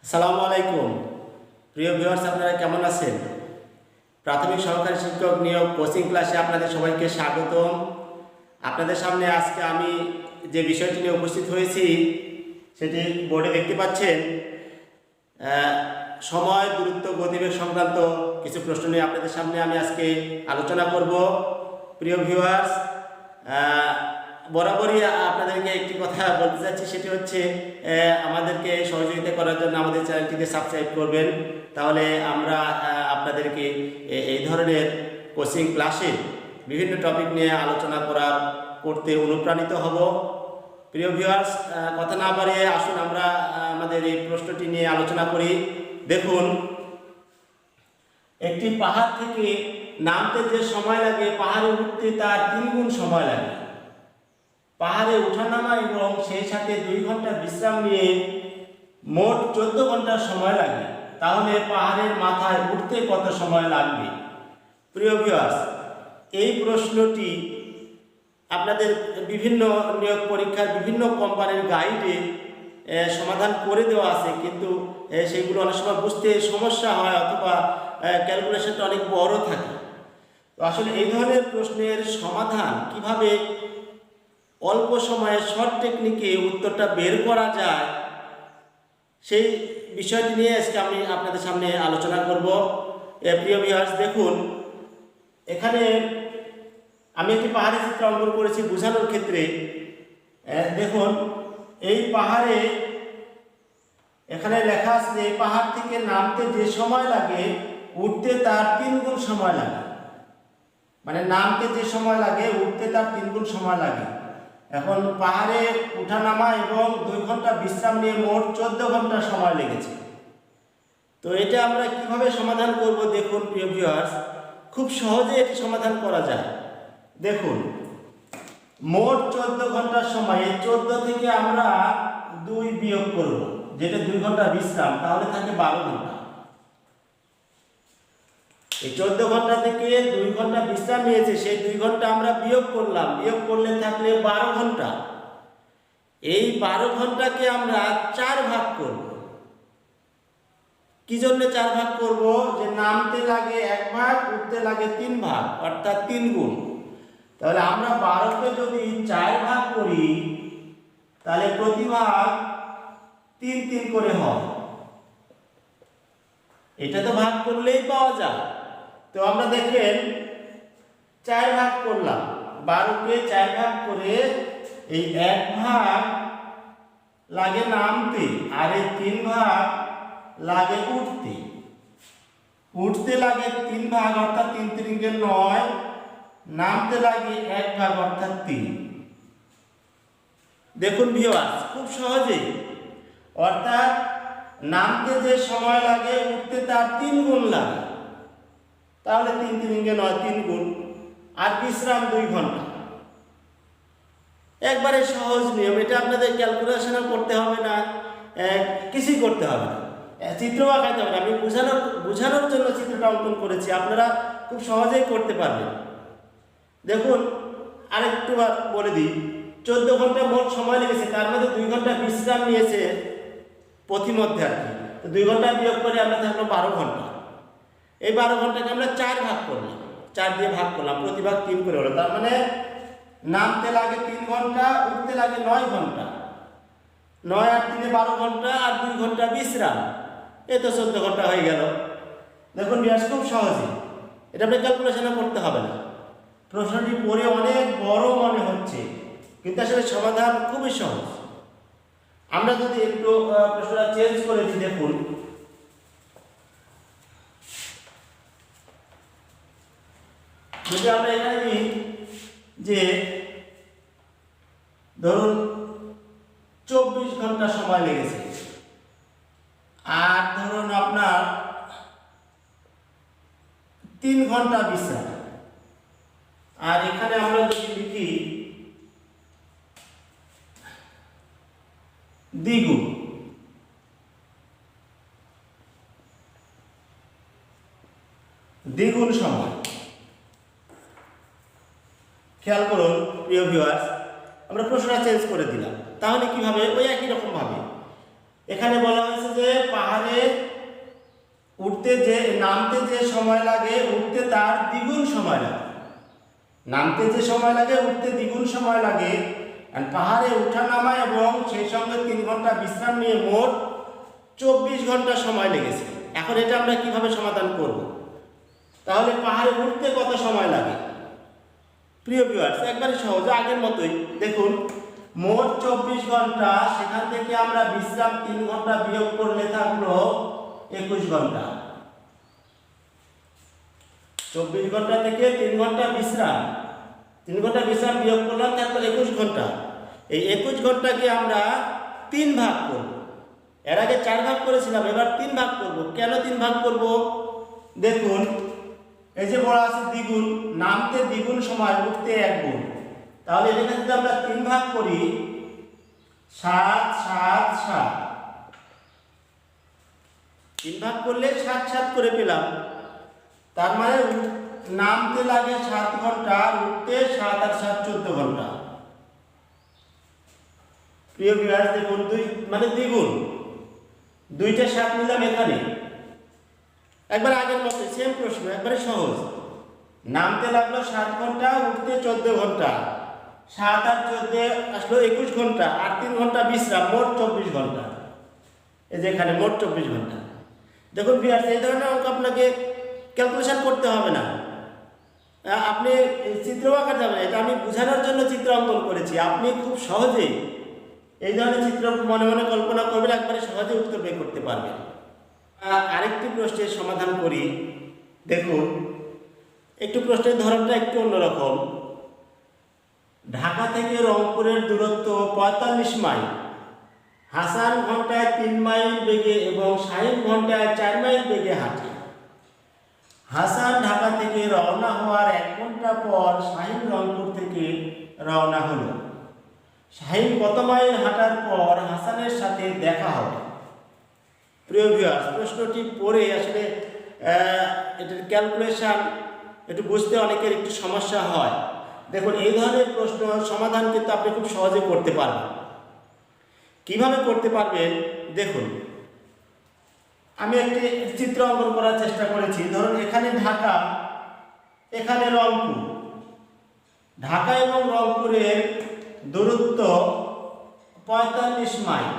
আসসালামু আলাইকুম প্রিয় ভিউয়ার্স, আপনারা কেমন আছেন? প্রাথমিক সহকারী শিক্ষক নিয়োগ কোচিং ক্লাসে আপনাদের সবাইকে স্বাগতম। আপনাদের সামনে আজকে আমি যে বিষয়টি নিয়ে উপস্থিত হয়েছি সেটি বোর্ডে দেখতে পাচ্ছেন। সময়, দূরত্ব, গতিবেগ সংক্রান্ত কিছু প্রশ্ন নিয়ে আপনাদের সামনে আমি আজকে আলোচনা করব। প্রিয় ভিউয়ার্স, বরাবরই আপনাদেরকে একটি কথা বলতে চাচ্ছি, সেটি হচ্ছে আমাদেরকে সহযোগিতা করার জন্য আমাদের চ্যানেলটিকে সাবস্ক্রাইব করবেন। তাহলে আমরা আপনাদেরকে এই ধরনের কোচিং ক্লাসে বিভিন্ন টপিক নিয়ে আলোচনা করতে অনুপ্রাণিত হব। প্রিয় ভিউয়ার্স, কথা না বাড়িয়ে আসুন আমরা আমাদের এই প্রশ্নটি নিয়ে আলোচনা করি। দেখুন, একটি পাহাড় থেকে নামতে যে সময় লাগে পাহাড়ে উঠতে তার 3 গুণ সময় লাগে। পাহাড়ে ওঠানামা এবং সেই সাথে 2 ঘন্টা বিশ্রাম নিয়ে মোট 14 ঘন্টা সময় লাগে। তাহলে পাহাড়ের মাথায় উঠতে কত সময় লাগবে? প্রিয় ভিউয়ার্স, এই প্রশ্নটি আপনাদের বিভিন্ন নিয়োগ পরীক্ষার বিভিন্ন কোম্পানির গাইডে সমাধান করে দেওয়া আছে, কিন্তু সেগুলো অনেক সময় বুঝতে সমস্যা হয় অথবা ক্যালকুলেশনটা অনেক বড় থাকে। তো আসলে এই ধরনের প্রশ্নের সমাধান কিভাবে অল্প সময়ে শর্ট টেকনিকে উত্তরটা বের করা যায়, সেই বিষয়টি নিয়ে আজকে আমি আপনাদের সামনে আলোচনা করব। প্রিয় ভিউয়ার্স, দেখুন, এখানে আমি একটি পাহাড়ের চিত্র অঙ্কন করেছি বোঝানোর ক্ষেত্রে। দেখুন, এই পাহাড়ে এখানে লেখা আছে এই পাহাড় থেকে নামতে যে সময় লাগে উঠতে তার 3 গুণ সময় লাগে। মানে নামতে যে সময় লাগে উঠতে তার 3 গুণ সময় লাগে। এখন পাহাড়ে ওঠানামা এবং 2 ঘন্টা বিশ্রাম নিয়ে মোট 14 ঘন্টা সময় লেগেছে। তো এটা আমরা কিভাবে সমাধান করব? দেখুন প্রিয় ভিউয়ার্স, খুব সহজে এটি সমাধান করা যায়। দেখুন, মোট 14 ঘন্টার সময়ে 14 থেকে আমরা 2 বিয়োগ করব, যেটা 2 ঘন্টা বিশ্রাম, তাহলে থাকে 12 ঘন্টা। এই 14 ঘন্টা থেকে 2 ঘন্টা বিশ্রাম নিয়েছে, সেই 2 ঘন্টা আমরা বিয়োগ করলাম, বিয়োগ করলে থাকলে 12 ঘন্টা। এই 12 ঘন্টাকে আমরা 4 ভাগ করব। কি জন্য 4 ভাগ করব? যে নামতে লাগে 1 ভাগ, উঠতে লাগে 3 ভাগ, অর্থাৎ 3 গুণ। তাহলে আমরা 12কে যদি 4 ভাগ করি তাহলে প্রতি ভাগ 3 3 করে হয়। এটা তো ভাগ করলেই পাওয়া যায়। তো আমরা দেখেন 4 ভাগ করলাম, 12কে 4 ভাগ করে এই 1 ভাগ লাগে নামতে আর এই 3 ভাগ লাগে উঠতে। উঠতে লাগে 3 ভাগ অর্থাৎ 3 3 কে 9, নামতে লাগে 1 ভাগ অর্থাৎ 3। দেখুন ভিউয়ার্স, খুব সহজেই, অর্থাৎ নামতে যে সময় লাগে উঠতে তার 3 গুণ লাগে। তাহলে 3 3 কে 9, 3 গুণ, আর বিশ্রাম 2 ঘন্টা। একবারে সহজ নিয়ম, এটা আপনাদের ক্যালকুলেশন করতে হবে না, কিছুই করতে হবে না, চিত্র আঁকাতে হবে না। আমি বোঝানোর জন্য চিত্রটা অঙ্কন করেছি, আপনারা খুব সহজেই করতে পারবেন। দেখুন, আরেকটু বলে দিই, 14 ঘন্টা মোট সময় লেগেছে, তার মধ্যে 2 ঘন্টা বিশ্রাম নিয়েছে পথিমধ্যে আর কি। তো 2 ঘন্টা বিয়োগ করে আমরা থাকলো 12 ঘন্টা। এই 12 ঘন্টাকে আমরা 4 ভাগ করলাম, 4 দিয়ে ভাগ করলাম, প্রতি ভাগ 3 করে হলো। তার মানে নামতে লাগে 3 ঘন্টা, উঠতে লাগে 9 ঘন্টা। 9 আর 3 12 ঘন্টা, আর 2 ঘন্টা বিশ্রাম, এই তো 14 ঘন্টা হয়ে গেল। দেখুন বিয়াস, খুব সহজে, এটা আপনি ক্যালকুলেশন করতে হবে না। প্রশ্নটি পড়ে অনেক বড় মনে হচ্ছে, কিন্তু আসলে সমাধান খুবই সহজ। আমরা যদি একটু প্রশ্নটা চেঞ্জ করে দিই, দেখুন, যদি আমরা এখানে দিই যে ধরুন 24 ঘন্টা সময় লেগেছে, আর ধরুন আপনার 3 ঘন্টা বিশ্রাম, আর এখানে আমরা যদি লিখি দ্বিগুণ, দ্বিগুণ সময়। খেয়াল করুন প্রিয় ভিউয়ার্স, আমরা প্রশ্নটা চেঞ্জ করে দিলাম। তাহলে কিভাবে? ওই একই রকম ভাবে এখানে বলা হয়েছে যে পাহাড়ে নামতে যে সময় লাগে উঠতে তার দ্বিগুণ সময় লাগে। নামতে যে সময় লাগে উঠতে দ্বিগুণ সময় লাগে। পাহাড়ে ওঠা নামা এবং সেই সঙ্গে 3 ঘন্টা বিশ্রাম নিয়ে মোট 24 ঘন্টা সময় লেগেছে। এখন এটা আমরা কিভাবে সমাধান করব? তাহলে পাহাড়ে উঠতে কত সময় লাগে? প্রিয় ভিউয়ার্স, একবারে সহজ, আগের মতোই। দেখুন, মোট 24 ঘন্টা, সেখান থেকে আমরা বিশ্রাম 3 ঘন্টা বিয়োগ করলে থাকলো 21 ঘন্টা। 24 ঘন্টা থেকে 3 ঘন্টা বিশ্রাম, 3 ঘন্টা বিশ্রাম বিয়োগ করলাম, থাকলো 21 ঘন্টা। এই 21 ঘন্টাকে আমরা 3 ভাগ করব। এর আগে 4 ভাগ করেছিলাম, এবার 3 ভাগ করব। কেন 3 ভাগ করব? দেখুন, এই যে বলা আছে দ্বিগুণ, নামতে দ্বিগুণ সময়, উঠতে 1 গুণ। তাহলে এটাকে যদি আমরা 3 ভাগ করি, 7 7 7, 3 ভাগ করলে 7 7 করে পেলাম। তার মানে নামতে লাগে 7 ঘন্টা, উঠতে 7 আর 7 14 ঘন্টা। প্রিয় ভিউয়ার্স, দেখুন, মানে দ্বিগুণ, 2টা 7 নিলাম এখানে। একবার আগের মতো সেম প্রশ্ন, একবারে সহজ। নামতে লাগলো 7 ঘন্টা, উঠতে 14 ঘন্টা, 7 আর 14 আসলো 21 ঘন্টা, আর 3 ঘন্টা বিশ্রাম, মোট 24 ঘন্টা। এই যে এখানে মোট 24 ঘন্টা। দেখুন ভিউয়ার্স, এই ধরনের অঙ্ক আপনাকে ক্যালকুলেশন করতে হবে না, আপনি চিত্র আঁকা যাবে। এটা আমি বোঝানোর জন্য চিত্র অঙ্কন করেছি। আপনি খুব সহজেই এই ধরনের চিত্র মনে মনে কল্পনা করবেন, একবারে সহজে উত্তর বের করতে পারবেন। আরেকটি প্রশ্নের সমাধান করি। দেখুন, একটু প্রশ্নের ধরনটা একটু অন্যরকম। ঢাকা থেকে রংপুরের দূরত্ব 45 মাইল। হাসান ঘন্টায় 3 মাইল বেগে এবং শাহিন ঘন্টায় 4 মাইল বেগে হাঁটে। হাসান ঢাকা থেকে রওনা হওয়ার 1 ঘন্টা পর শাহিন রংপুর থেকে রওনা হলো। শাহিন কত মাইল হাঁটার পর হাসানের সাথে দেখা হবে? প্রিয় ভিউয়ার্স, প্রশ্নটি পড়ে আসলে এটার ক্যালকুলেশন একটু বুঝতে অনেকের একটু সমস্যা হয়। দেখুন, এই ধরনের প্রশ্ন সমাধান কিন্তু আপনি খুব সহজে করতে পারবেন। কিভাবে করতে পারবেন? দেখুন, আমি একটি চিত্র অঙ্কন করার চেষ্টা করেছি। ধরুন, এখানে ঢাকা, এখানে রংপুর। ঢাকা এবং রংপুরের দূরত্ব 45 মাইল।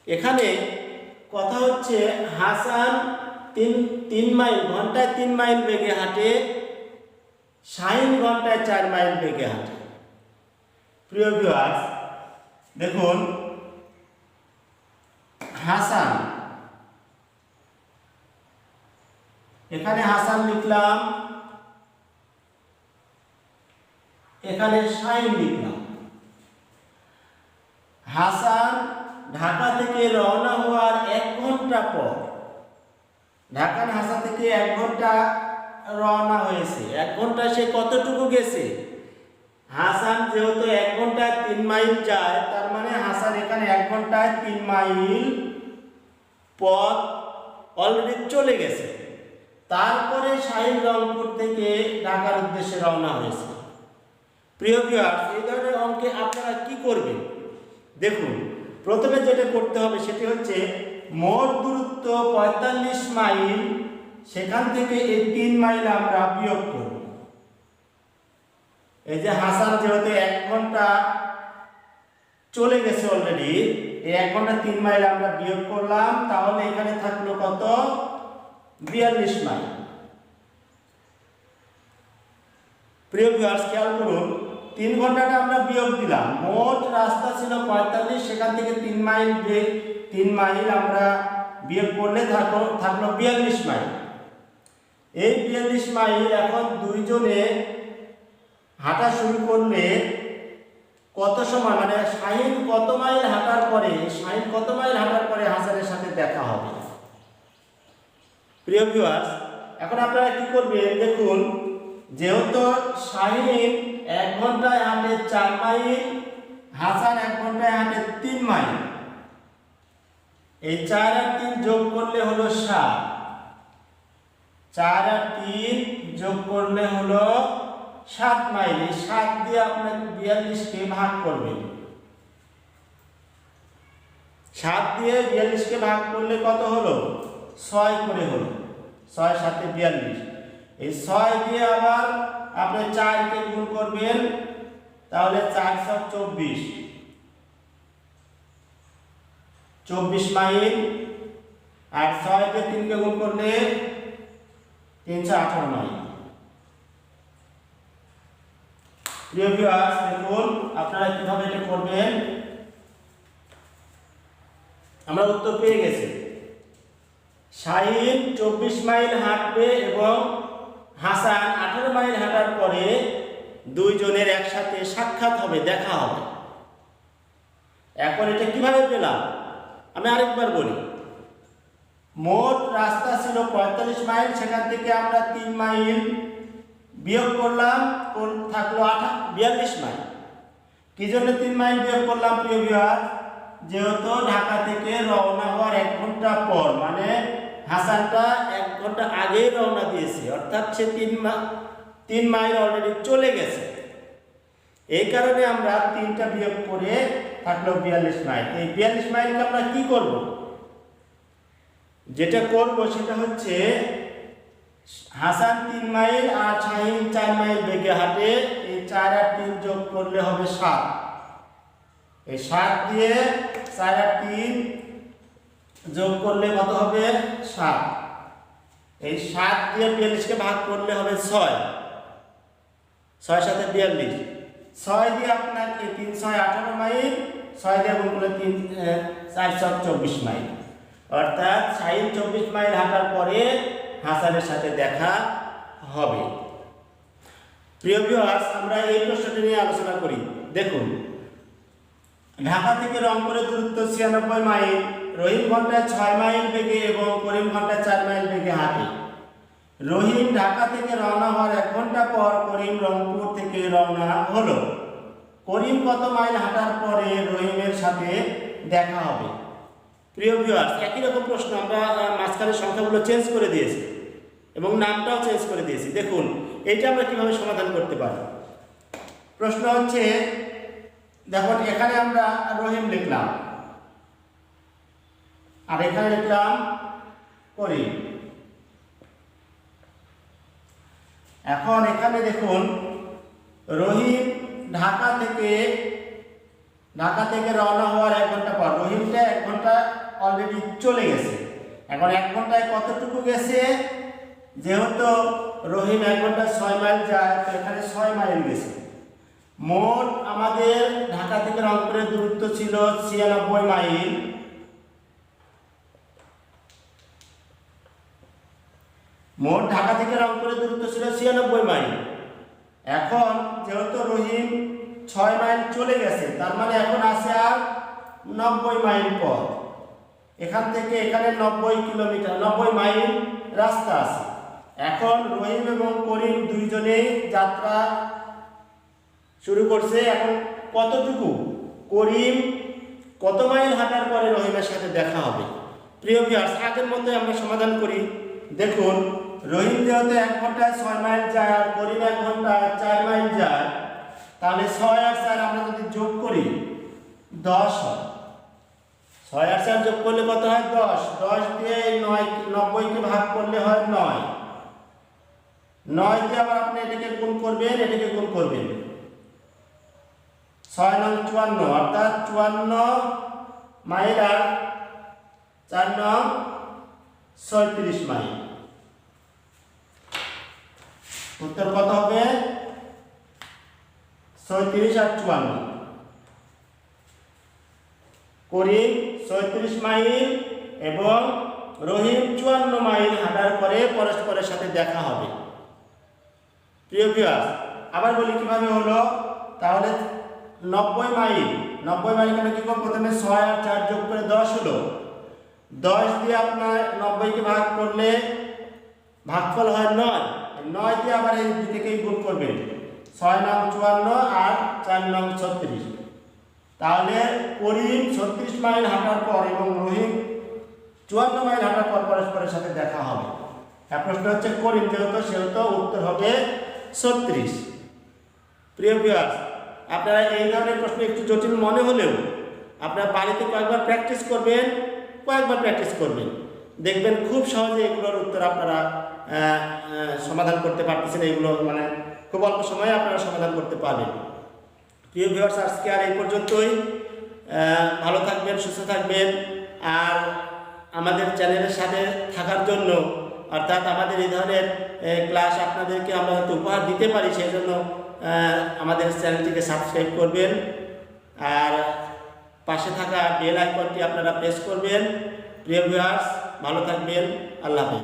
এখানে কথা হচ্ছে হাসান 3 মাইল, ঘন্টায় 3 মাইল বেগে হাঁটে, শাহিন ঘন্টায় 4 মাইল বেগে হাঁটে। প্রিয় ভিউয়ার্স, দেখুন, হাসান, এখানে হাসান লিখলাম, এখানে শাহিন লিখলাম। হাসান ঢাকা থেকে রওনা হওয়ার 1 ঘন্টা পর, ঢাকা থেকে 1 ঘন্টা রওনা হয়েছে, 1 ঘন্টা সে কতটুকু গেছে? হাসান যেহেতু 1 ঘন্টায় 3 মাইল যায়, তার মানে হাসান এখানে 1 ঘন্টায় 3 মাইল পথ অলরেডি চলে গেছে। তারপরে শাহিন রংপুর থেকে ঢাকার উদ্দেশ্যে রওনা হয়েছে। প্রিয় ভিউয়ার্স, এই ধরনের অঙ্কে আপনারা কি করবেন? দেখুন, প্রথমে যেটা করতে হবে সেটি হচ্ছে মোট দূরত্ব 45 মাইল, সেখান থেকে এই 3 মাইল আমরা বিয়োগ করব। এই যে হাসান যেহেতু 1 ঘন্টা চলে গেছে অলরেডি, এই 1 ঘন্টা 3 মাইল আমরা বিয়োগ করলাম, তাহলে এখানে থাকলো কত? 42 মাইল। প্রিয় ভিউয়ার্স, খেয়াল করুন, 3 ঘন্টাটা আমরা বিয়োগ দিলাম। মোট রাস্তা ছিল 45, সেখান থেকে 3 মাইল আমরা বিয়োগ করলে থাকলো 42 মাইল। এই 42 মাইল এখন দুইজনে হাঁটা শুরু করলে কত সময়, মানে শাহিন কত মাইল হাঁটার পরে হাসানের সাথে দেখা হবে? প্রিয় ভিউয়ার্স, এখন আপনারা কি করবেন? দেখুন, যেহেতু শাহিন 1 ঘন্টায় হাঁটে 4 মাইল, হাসান 1 ঘন্টায় হাঁটে 3 মাইল, এই 4 আর 3 যোগ করলে হলো 7, 4 আর 3 যোগ করলে হলো 7 মাইল। এই 7 দিয়ে আপনাকে 42 কে ভাগ করবেন। 7 দিয়ে 42কে ভাগ করলে কত হলো? 6 করে হলো। 6 7 42। এই 6 দিয়ে আবার আপনি 4 কে গুণ করবেন, তাহলে 4 7 24, 24 মাইল। আর 6 কে 3 কে গুণ করলে 318 মাইল। প্রিয় ভিউয়ার্স, দেখুন আপনারা কিভাবে এটা করবেন। আমরা উত্তর পেয়ে গেছি। শাহিন 24 মাইল হাঁটবে এবং হাসান 18 মাইল হাঁটার পরে দুইজনের একসাথে সাক্ষাৎ হবে, দেখা হবে। এখন এটা কিভাবে পেলাম আমি আরেকবার বলি। মোট রাস্তা ছিল 45 মাইল, সেখান থেকে আমরা 3 মাইল বিয়োগ করলাম, থাকলো 42 মাইল। কি জন্য 3 মাইল বিয়োগ করলাম প্রিয় ভিউয়ার্স? যেহেতু ঢাকা থেকে রওনা হওয়ার 1 ঘন্টা পর, মানে হাসানটা 1 ঘন্টা আগেই রওনা দিয়েছে, অর্থাৎ সে 3 মাইল অলরেডি চলে গেছে। এই কারণে আমরা 3টা বিয়োগ করে থাকলো 42 মাইল। এই 42 মাইলকে আমরা কি করব? যেটা করব সেটা হচ্ছে হাসান 3 মাইল আর শাহিন 4 মাইল বেগে হাঁটে। এই 4 আর 3 যোগ করলে হবে 7। এই 7 দিয়ে 4 আর 3 যোগ করলে কত হবে? 7। এই 7 দিয়ে 42কে ভাগ করলে হবে 6। 6 7 42। 6 দিয়ে আপনাকে 3 6 18 মাইল, 6 দিয়ে গুণ করলে 3 4 7 24 মাইল। অর্থাৎ শাহিন 24 মাইল হাঁটার পরে হাসানের সাথে দেখা হবে। প্রিয় ভিউয়ার্স, আমরা এই প্রশ্নটি নিয়ে আলোচনা করি। দেখুন, ঢাকা থেকে রংপুরের দূরত্ব 96 মাইল। রহিম ঘন্টায় 6 মাইল বেগে এবং করিম ঘন্টায় 4 মাইল বেগে হাঁটে। রহিম ঢাকা থেকে রওনা হওয়ার 1 ঘন্টা পর করিম রংপুর থেকে রওনা হলো। করিম কত মাইল হাঁটার পরে রহিমের সাথে দেখা হবে? প্রিয় ভিউয়ার্স, একই রকম প্রশ্ন, আমরা মাঝখানে সংখ্যাগুলো চেঞ্জ করে দিয়েছি এবং নামটাও চেঞ্জ করে দিয়েছি। দেখুন এইটা আমরা কিভাবে সমাধান করতে পারি। প্রশ্ন হচ্ছে, দেখুন এখানে আমরা রহিম লিখলাম আর এখানে লিখলাম করিম। এখন এখানে দেখুন, রহিম ঢাকা থেকে রওনা হওয়ার 1 ঘন্টা পর, রহিমটা 1 ঘন্টা অলরেডি চলে গেছে। এখন 1 ঘন্টায় কতটুকু গেছে? যেহেতু রহিম 1 ঘন্টায় 6 মাইল যায়, তো এখানে 6 মাইল গেছে। মোট আমাদের ঢাকা থেকে রংপুরের দূরত্ব ছিল 96 মাইল। মোট ঢাকা থেকে রংপুরের দূরত্ব ছিল 96 মাইল। এখন যেহেতু রহিম 6 মাইল চলে গেছে, তার মানে এখন আছে আর 90 মাইল পথ। এখান থেকে এখানে 90 কিলোমিটার, 90 মাইল রাস্তা আছে। এখন রহিম এবং করিম দুইজনেই যাত্রা শুরু করছে। এখন কতটুকু করিম কত মাইল হাঁটার পরে রহিমের সাথে দেখা হবে? প্রিয় ভিউয়ার্স, আগের মতোই আমরা সমাধান করি। দেখুন, রহিম যেহেতু 1 ঘন্টায় 6 মাইল যায় আর করিম 1 ঘন্টায় 4 মাইল যায়, তাহলে 6 আর 4 আমরা যদি যোগ করি 10 হয়। 6 আর 4 যোগ করলে কত হয়? 10। 10 দিয়ে 90কে ভাগ করলে হয় 9। 9 দিয়ে আবার আপনি এটাকে গুণ করবেন, এটাকে গুণ করবেন। 6 9 54, অর্থাৎ 54 মাইল আর 4 9 36 মাইল। উত্তর কত হবে? 36 আর 54। করিম 36 মাইল এবং রহিম 54 মাইল হাঁটার পরে পরস্পরের সাথে দেখা হবে। প্রিয় ভিউয়ার্স, আবার বলি কিভাবে হলো। তাহলে 90 মাইল, 90 মাইল কেন কি করব? প্রথমে 6 আর 4 যোগ করে 10 হলো। 10 দিয়ে আপনার 90কে ভাগ করলে ভাগফল হয় 9। 9 দিয়ে আবার এই দুই থেকেই গুণ করবেন। 6 9 54 আর 4 9 36। তাহলে করিম 36 মাইল হাঁটার পর এবং রহিম 54 মাইল হাঁটার পর পরস্পরের সাথে দেখা হবে। আর প্রশ্ন হচ্ছে করিম যেহেতু, সেহেতু উত্তর হবে 36। প্রিয় ভিউয়ার্স, আপনারা এই ধরনের প্রশ্ন একটু জটিল মনে হলেও আপনারা বাড়িতে কয়েকবার প্র্যাকটিস করবেন, দেখবেন খুব সহজে এগুলোর উত্তর আপনারা সমাধান করতে পারতেছেন। এগুলো মানে খুব অল্প সময়ে আপনারা সমাধান করতে পারবেন। প্রিয় ভিউয়ার্স, আজকে আর এই পর্যন্তই। ভালো থাকবেন, সুস্থ থাকবেন। আর আমাদের চ্যানেলের সাথে থাকার জন্য, অর্থাৎ আমাদের এই ধরনের ক্লাস আপনাদেরকে আমরা হয়তো উপহার দিতে পারি, সেই জন্য আমাদের চ্যানেলটিকে সাবস্ক্রাইব করবেন আর পাশে থাকা বেল আইকনটি আপনারা প্রেস করবেন। প্রিয় ভিউয়ার্স, ভালো থাকবেন। আল্লাহ হাফেজ।